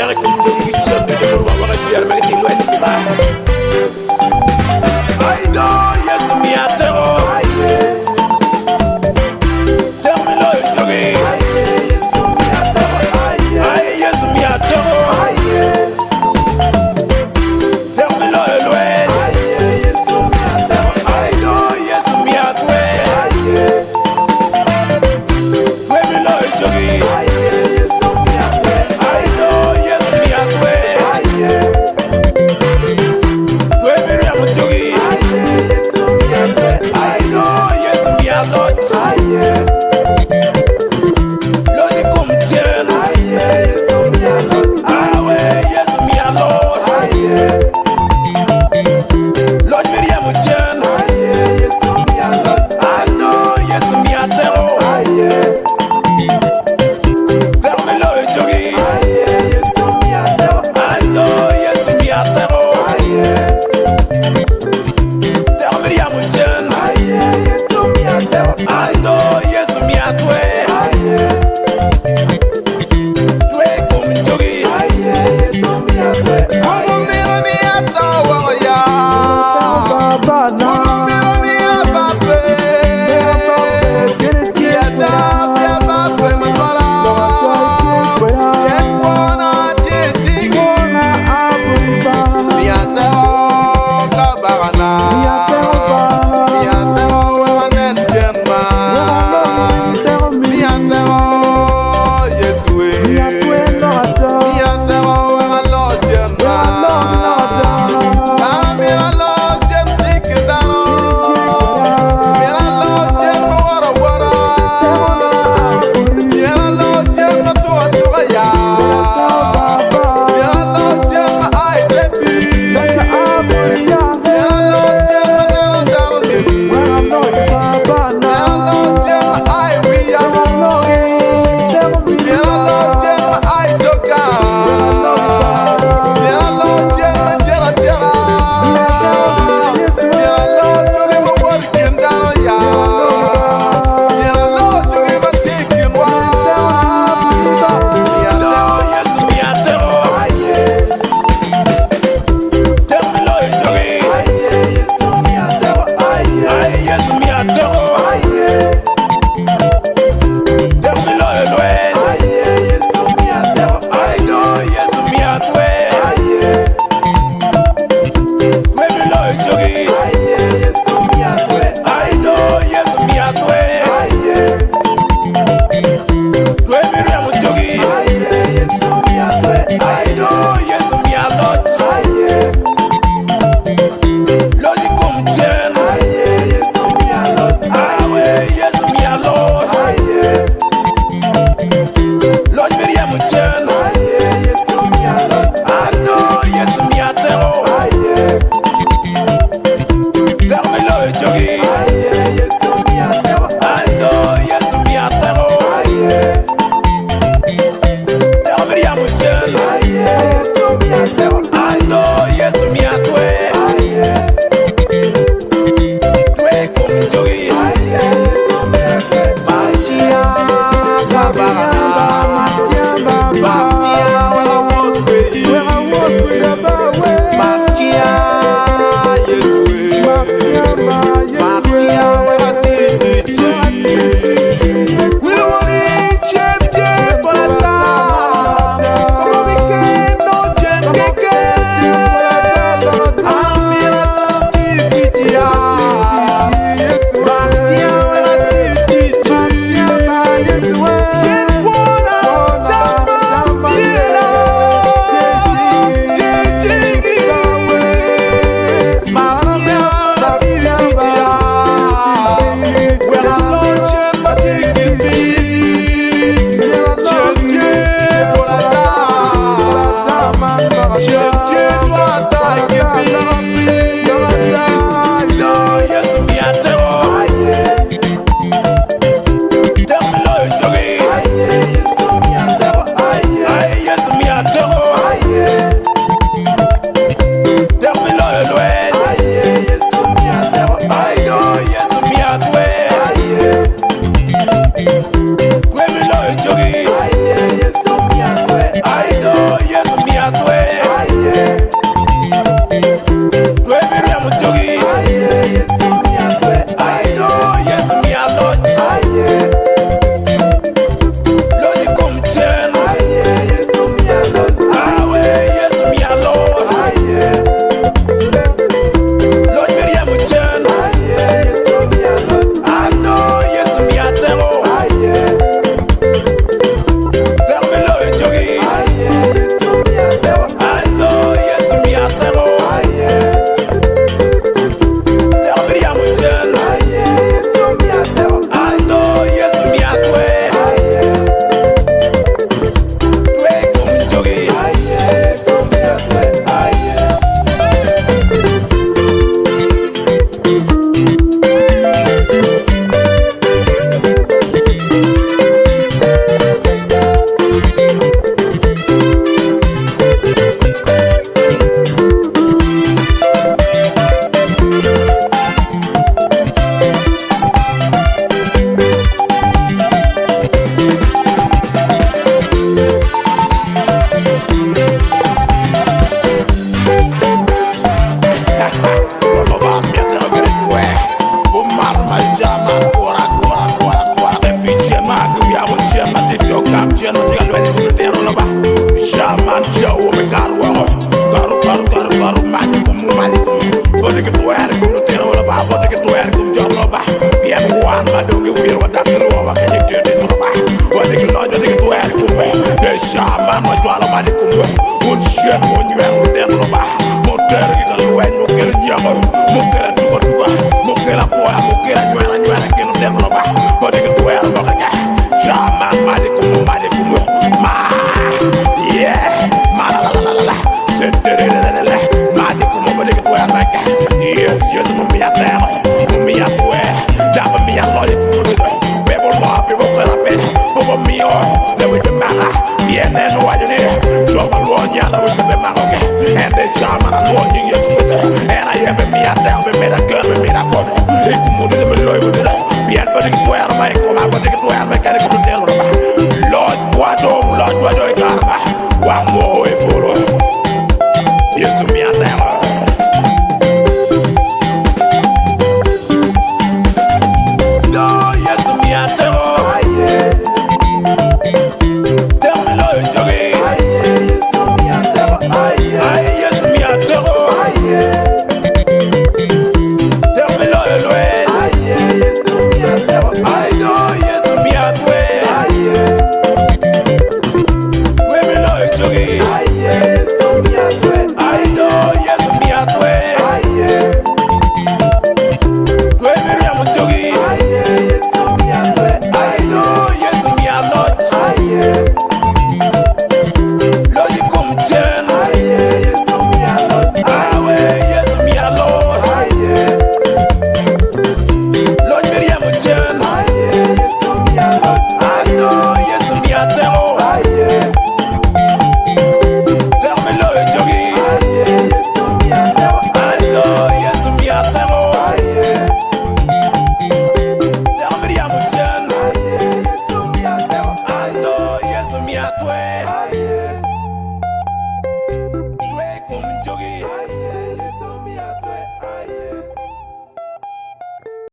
dara kum tum gi ci dem de pour wa wala ci yar ma ci loy ni ba ay do yes mi atero dem loy jogi ay yes mi atero dem loy loy ay do yes mi atwe we mi loy jogi ay do yes mi chen no diga luel ku te no ba shaman show me karu mani ku mani ku bode ke tuer ku te no ba bode ke tuer ku job no ba bien wan ma do ke wir wadak lo wa ke te te no ba bode ke lo de ke tuer ku be de shaman ma jwalo mani ku be un shet mo ni wer te no ba mo ter ke ka luel mo ke nyamo mo ke la tuko mo ke la poa mo ke la nyara ke no te no ba bode ke tuer no ka shaman mani ku ma yeah ma la setterelele mati como bode que tu é maca yes mo mi atero mo mi atue dava mi aloy tudo bebo lá bebo la pena bobo mio le we de mala bien no ayune yo malonya la we de mala que and the shaman aloy yes and I have me atero me da girl me da bode e como de me loy bode bien bode que tu é maca como bode que tu é maca que tu